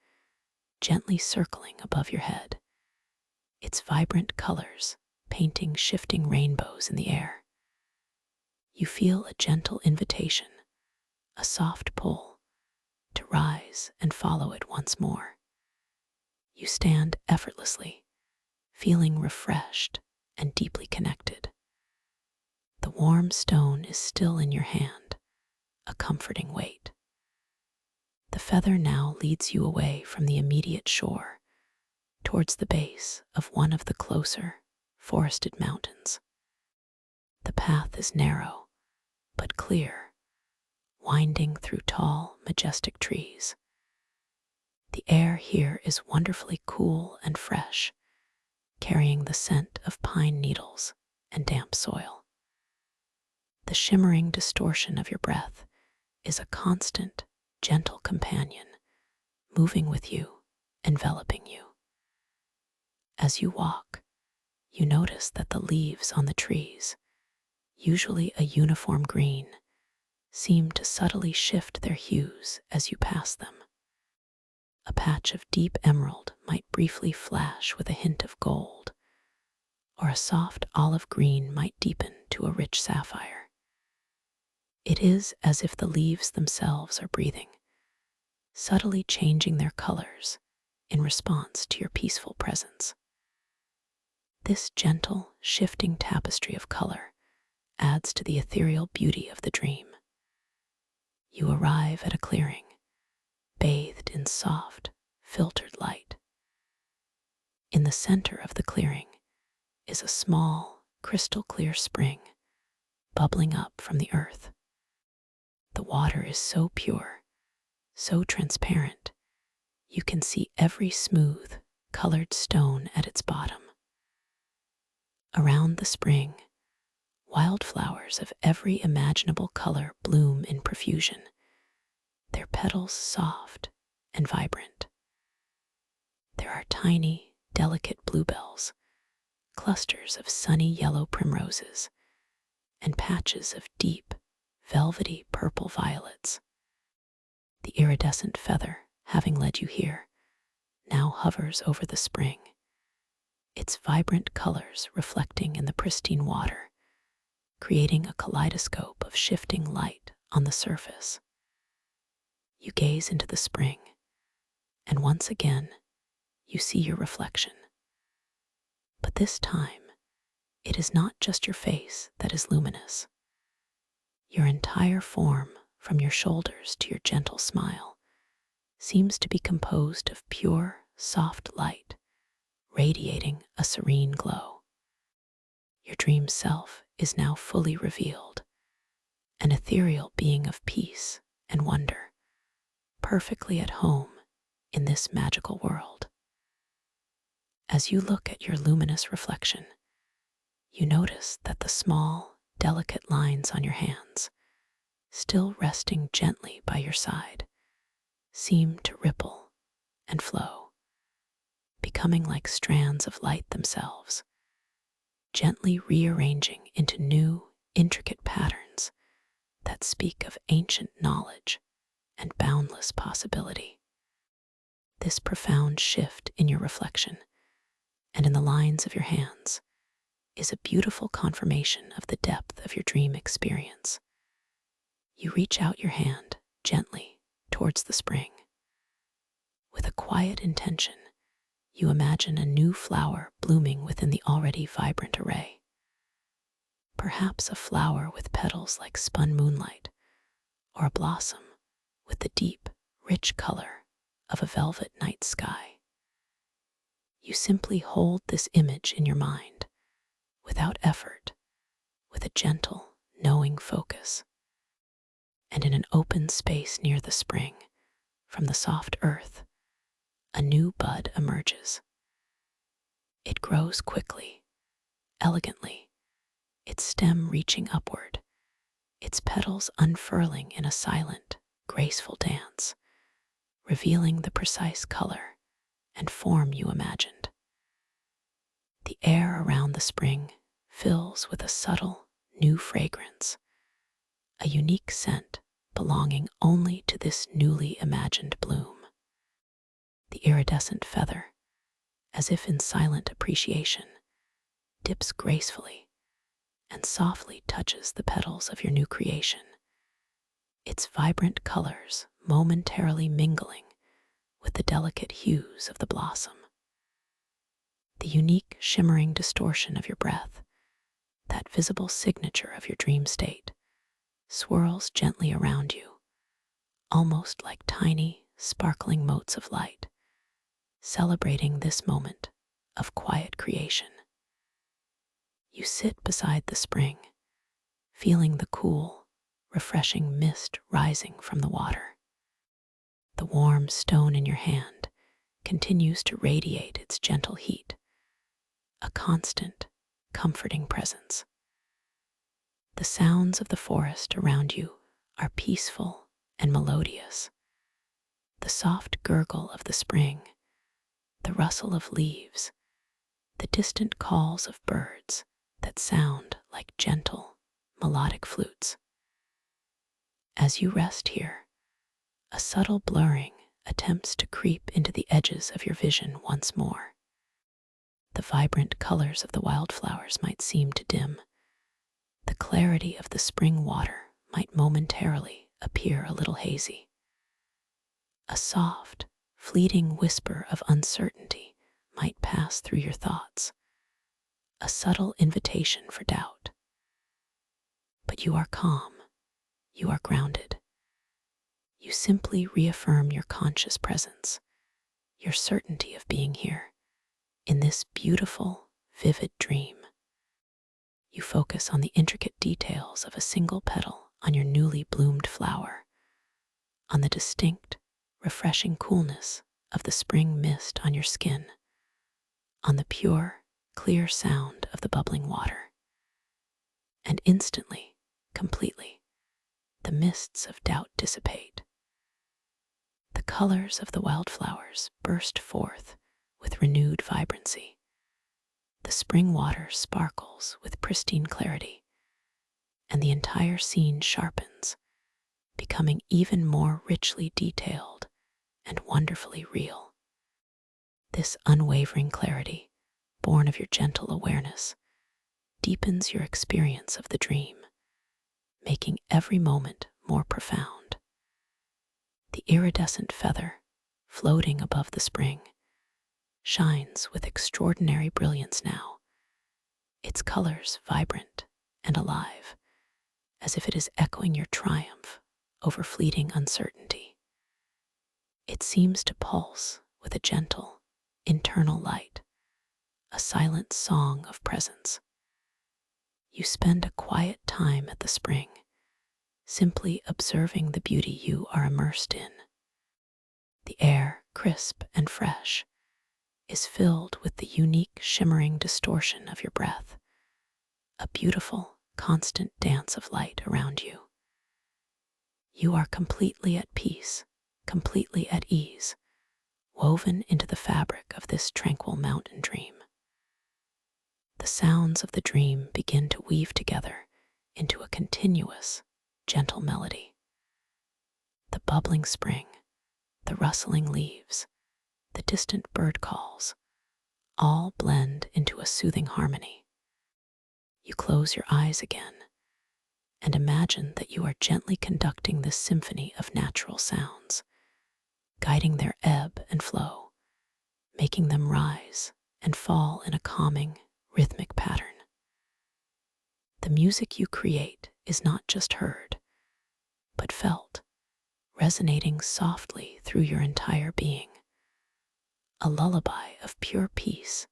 gently circling above your head, its vibrant colors painting shifting rainbows in the air. You feel a gentle invitation, a soft pull, to rise and follow it once more. You stand effortlessly, feeling refreshed and deeply connected. The warm stone is still in your hand, a comforting weight. The feather now leads you away from the immediate shore, towards the base of one of the closer, forested mountains. The path is narrow, but clear, winding through tall, majestic trees. The air here is wonderfully cool and fresh, carrying the scent of pine needles and damp soil. The shimmering distortion of your breath is a constant, gentle companion, moving with you, enveloping you. As you walk, you notice that the leaves on the trees, usually a uniform green, seem to subtly shift their hues as you pass them. A patch of deep emerald might briefly flash with a hint of gold, or a soft olive green might deepen to a rich sapphire. It is as if the leaves themselves are breathing, subtly changing their colors in response to your peaceful presence. This gentle, shifting tapestry of color adds to the ethereal beauty of the dream. You arrive at a clearing, bathed in soft, filtered light. In the center of the clearing is a small, crystal-clear spring bubbling up from the earth. The water is so pure, so transparent, you can see every smooth, colored stone at its bottom. Around the spring, wildflowers of every imaginable color bloom in profusion, their petals soft and vibrant. There are tiny, delicate bluebells, clusters of sunny yellow primroses, and patches of deep, velvety purple violets. The iridescent feather, having led you here, now hovers over the spring, its vibrant colors reflecting in the pristine water, creating a kaleidoscope of shifting light on the surface. You gaze into the spring, and once again, you see your reflection. But this time, it is not just your face that is luminous. Your entire form, from your shoulders to your gentle smile, seems to be composed of pure, soft light, radiating a serene glow. Your dream self is now fully revealed, an ethereal being of peace and wonder, perfectly at home in this magical world. As you look at your luminous reflection, you notice that the small, delicate lines on your hands, still resting gently by your side, seem to ripple and flow, becoming like strands of light themselves, gently rearranging into new, intricate patterns that speak of ancient knowledge and boundless possibility. This profound shift in your reflection and in the lines of your hands is a beautiful confirmation of the depth of your dream experience. You reach out your hand gently towards the spring. With a quiet intention, you imagine a new flower blooming within the already vibrant array. Perhaps a flower with petals like spun moonlight, or a blossom with the deep, rich color of a velvet night sky. You simply hold this image in your mind, without effort, with a gentle, knowing focus. And in an open space near the spring, from the soft earth, a new bud emerges. It grows quickly, elegantly, its stem reaching upward, its petals unfurling in a silent, graceful dance, revealing the precise color and form you imagined. The air around the spring fills with a subtle, new fragrance, a unique scent belonging only to this newly imagined bloom. The iridescent feather, as if in silent appreciation, dips gracefully and softly touches the petals of your new creation, its vibrant colors momentarily mingling with the delicate hues of the blossom. The unique shimmering distortion of your breath, that visible signature of your dream state, swirls gently around you, almost like tiny, sparkling motes of light, celebrating this moment of quiet creation. You sit beside the spring, feeling the cool, refreshing mist rising from the water. The warm stone in your hand continues to radiate its gentle heat, a constant, comforting presence. The sounds of the forest around you are peaceful and melodious. The soft gurgle of the spring, the rustle of leaves, the distant calls of birds that sound like gentle, melodic flutes. As you rest here, a subtle blurring attempts to creep into the edges of your vision once more. The vibrant colors of the wildflowers might seem to dim. The clarity of the spring water might momentarily appear a little hazy. A soft, fleeting whisper of uncertainty might pass through your thoughts, a subtle invitation for doubt. But you are calm, you are grounded. You simply reaffirm your conscious presence, your certainty of being here, in this beautiful, vivid dream. You focus on the intricate details of a single petal on your newly bloomed flower, on the distinct, refreshing coolness of the spring mist on your skin, on the pure, clear sound of the bubbling water. And instantly, completely, the mists of doubt dissipate. The colors of the wildflowers burst forth with renewed vibrancy. The spring water sparkles with pristine clarity, and the entire scene sharpens, becoming even more richly detailed and wonderfully real. This unwavering clarity, born of your gentle awareness, deepens your experience of the dream, making every moment more profound. The iridescent feather, floating above the spring, shines with extraordinary brilliance now, its colors vibrant and alive, as if it is echoing your triumph over fleeting uncertainty. It seems to pulse with a gentle, internal light, a silent song of presence. You spend a quiet time at the spring, simply observing the beauty you are immersed in. The air, crisp and fresh, is filled with the unique shimmering distortion of your breath, a beautiful, constant dance of light around you. You are completely at peace, completely at ease, woven into the fabric of this tranquil mountain dream. The sounds of the dream begin to weave together into a continuous, gentle melody. The bubbling spring, the rustling leaves, the distant bird calls, all blend into a soothing harmony. You close your eyes again and imagine that you are gently conducting this symphony of natural sounds, guiding their ebb and flow, making them rise and fall in a calming, rhythmic pattern. The music you create is not just heard, but felt, resonating softly through your entire being, a lullaby of pure peace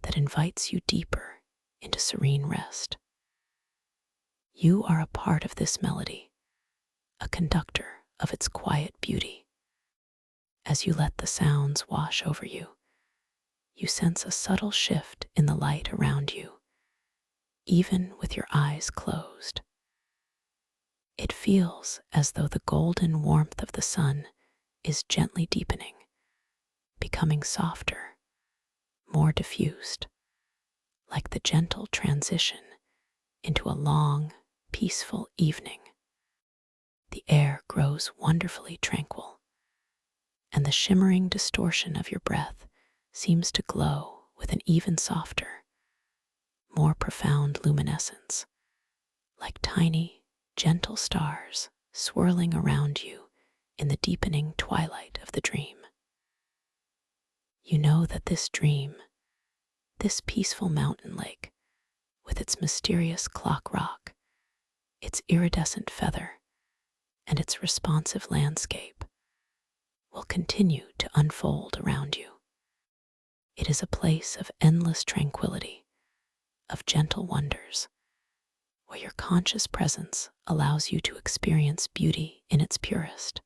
that invites you deeper into serene rest. You are a part of this melody, a conductor of its quiet beauty. As you let the sounds wash over you, you sense a subtle shift in the light around you, even with your eyes closed. It feels as though the golden warmth of the sun is gently deepening, becoming softer, more diffused, like the gentle transition into a long, peaceful evening. The air grows wonderfully tranquil, and the shimmering distortion of your breath seems to glow with an even softer, more profound luminescence, like tiny, gentle stars swirling around you in the deepening twilight of the dream. You know that this dream, this peaceful mountain lake, with its mysterious clock rock, its iridescent feather, and its responsive landscape, will continue to unfold around you. It is a place of endless tranquility, of gentle wonders, where your conscious presence allows you to experience beauty in its purest,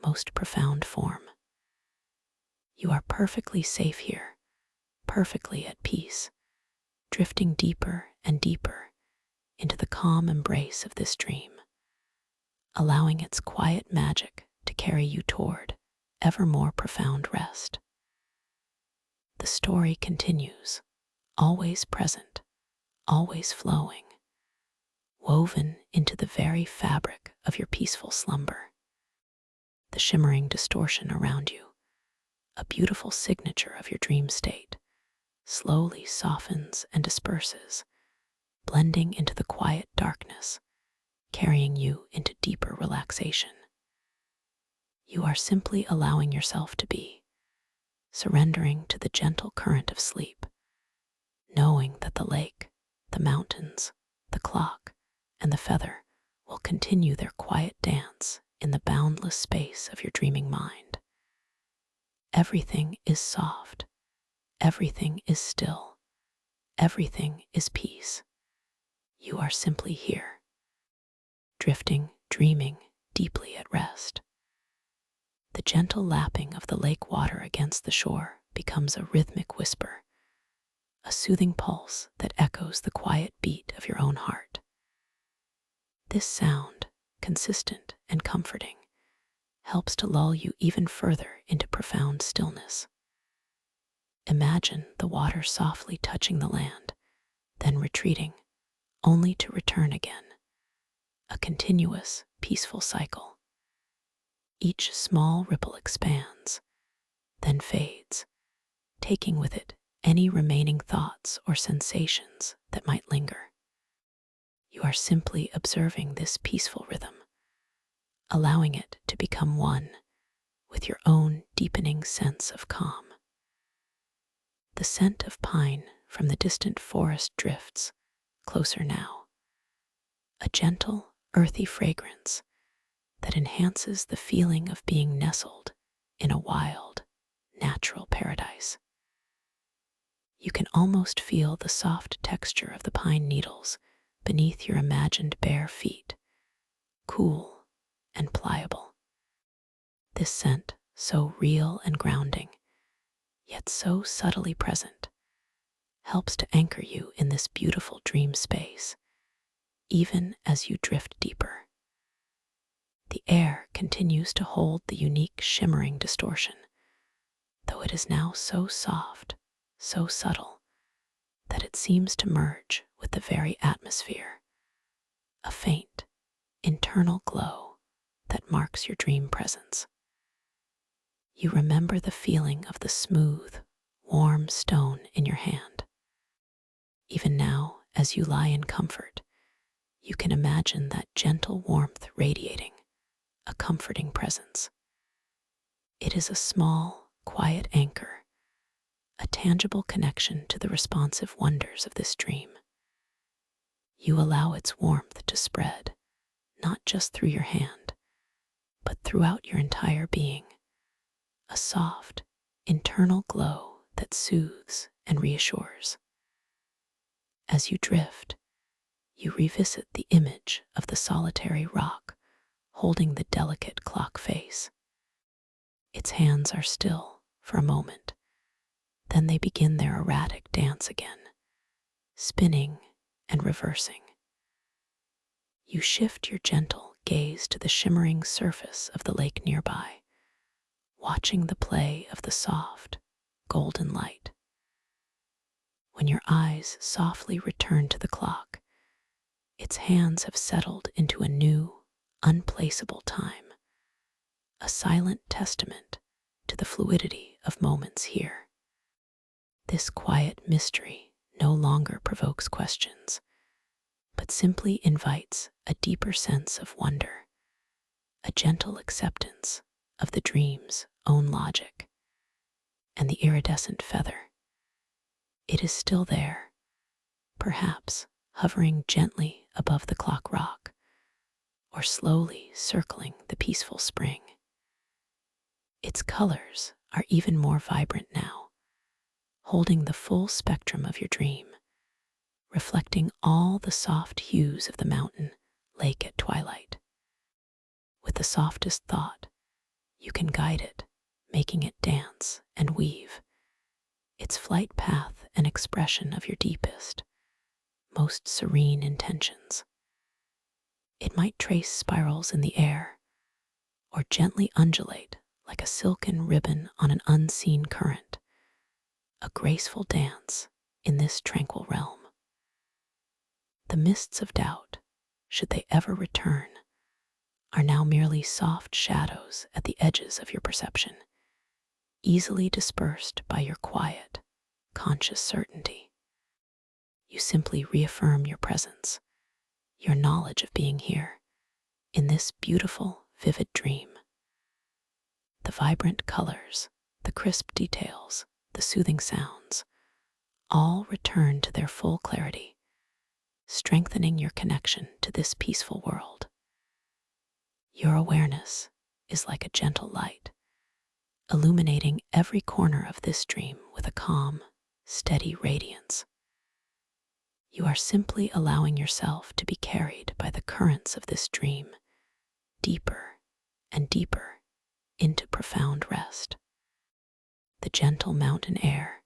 most profound form. You are perfectly safe here, perfectly at peace, drifting deeper and deeper into the calm embrace of this dream, allowing its quiet magic to carry you toward ever more profound rest. The story continues, always present, always flowing, woven into the very fabric of your peaceful slumber. The shimmering distortion around you, a beautiful signature of your dream state, slowly softens and disperses, blending into the quiet darkness, carrying you into deeper relaxation. You are simply allowing yourself to be, surrendering to the gentle current of sleep, knowing that the lake, the mountains, the clock, and the feather will continue their quiet dance in the boundless space of your dreaming mind. Everything is soft, everything is still, everything is peace. You are simply here, drifting, dreaming, deeply at rest. The gentle lapping of the lake water against the shore becomes a rhythmic whisper, a soothing pulse that echoes the quiet beat of your own heart. This sound, consistent and comforting, helps to lull you even further into profound stillness. Imagine the water softly touching the land, then retreating, only to return again. A continuous, peaceful cycle. Each small ripple expands, then fades, taking with it any remaining thoughts or sensations that might linger. You are simply observing this peaceful rhythm, allowing it to become one with your own deepening sense of calm. The scent of pine from the distant forest drifts closer now, a gentle, earthy fragrance that enhances the feeling of being nestled in a wild, natural paradise. You can almost feel the soft texture of the pine needles beneath your imagined bare feet, cool and pliable. This scent, so real and grounding, yet so subtly present, helps to anchor you in this beautiful dream space, even as you drift deeper. The air continues to hold the unique shimmering distortion, though it is now so soft, so subtle, that it seems to merge with the very atmosphere, a faint, internal glow that marks your dream presence. You remember the feeling of the smooth, warm stone in your hand. Even now, as you lie in comfort, you can imagine that gentle warmth radiating, a comforting presence. It is a small, quiet anchor, a tangible connection to the responsive wonders of this dream. You allow its warmth to spread, not just through your hand, but throughout your entire being, a soft, internal glow that soothes and reassures. As you drift, you revisit the image of the solitary rock holding the delicate clock face. Its hands are still for a moment, then they begin their erratic dance again, spinning and reversing. You shift your gentle gaze to the shimmering surface of the lake nearby, watching the play of the soft, golden light. When your eyes softly return to the clock, its hands have settled into a new, unplaceable time, a silent testament to the fluidity of moments here. This quiet mystery no longer provokes questions, but simply invites a deeper sense of wonder, a gentle acceptance of the dream's own logic. And the iridescent feather, it is still there, perhaps hovering gently above the clock rock, or slowly circling the peaceful spring. Its colors are even more vibrant now, holding the full spectrum of your dream, reflecting all the soft hues of the mountain lake at twilight. With the softest thought, you can guide it, making it dance and weave, its flight path an expression of your deepest, most serene intentions. It might trace spirals in the air, or gently undulate like a silken ribbon on an unseen current, a graceful dance in this tranquil realm. The mists of doubt, should they ever return, are now merely soft shadows at the edges of your perception, easily dispersed by your quiet, conscious certainty. You simply reaffirm your presence, your knowledge of being here, in this beautiful, vivid dream. The vibrant colors, the crisp details, the soothing sounds, all return to their full clarity, strengthening your connection to this peaceful world. Your awareness is like a gentle light, illuminating every corner of this dream with a calm, steady radiance. You are simply allowing yourself to be carried by the currents of this dream, deeper and deeper into profound rest. The gentle mountain air,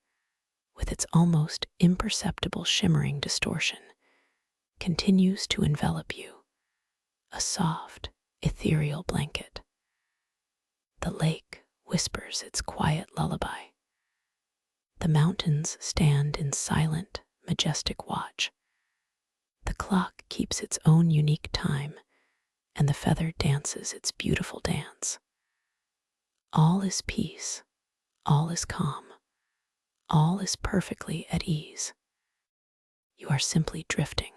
with its almost imperceptible shimmering distortion, continues to envelop you, a soft, ethereal blanket. The lake whispers its quiet lullaby. The mountains stand in silent, majestic watch. The clock keeps its own unique time, and the feather dances its beautiful dance. All is peace, all is calm, all is perfectly at ease. You are simply drifting,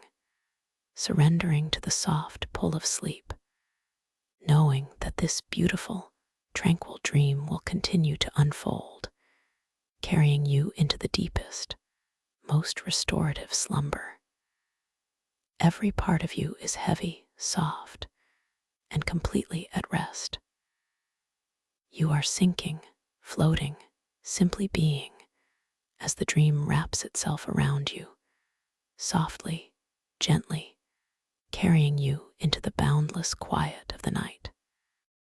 surrendering to the soft pull of sleep, knowing that this beautiful, tranquil dream will continue to unfold, carrying you into the deepest, most restorative slumber. Every part of you is heavy, soft, and completely at rest. You are sinking, floating, simply being, as the dream wraps itself around you, softly, gently, carrying you into the boundless quiet of the night.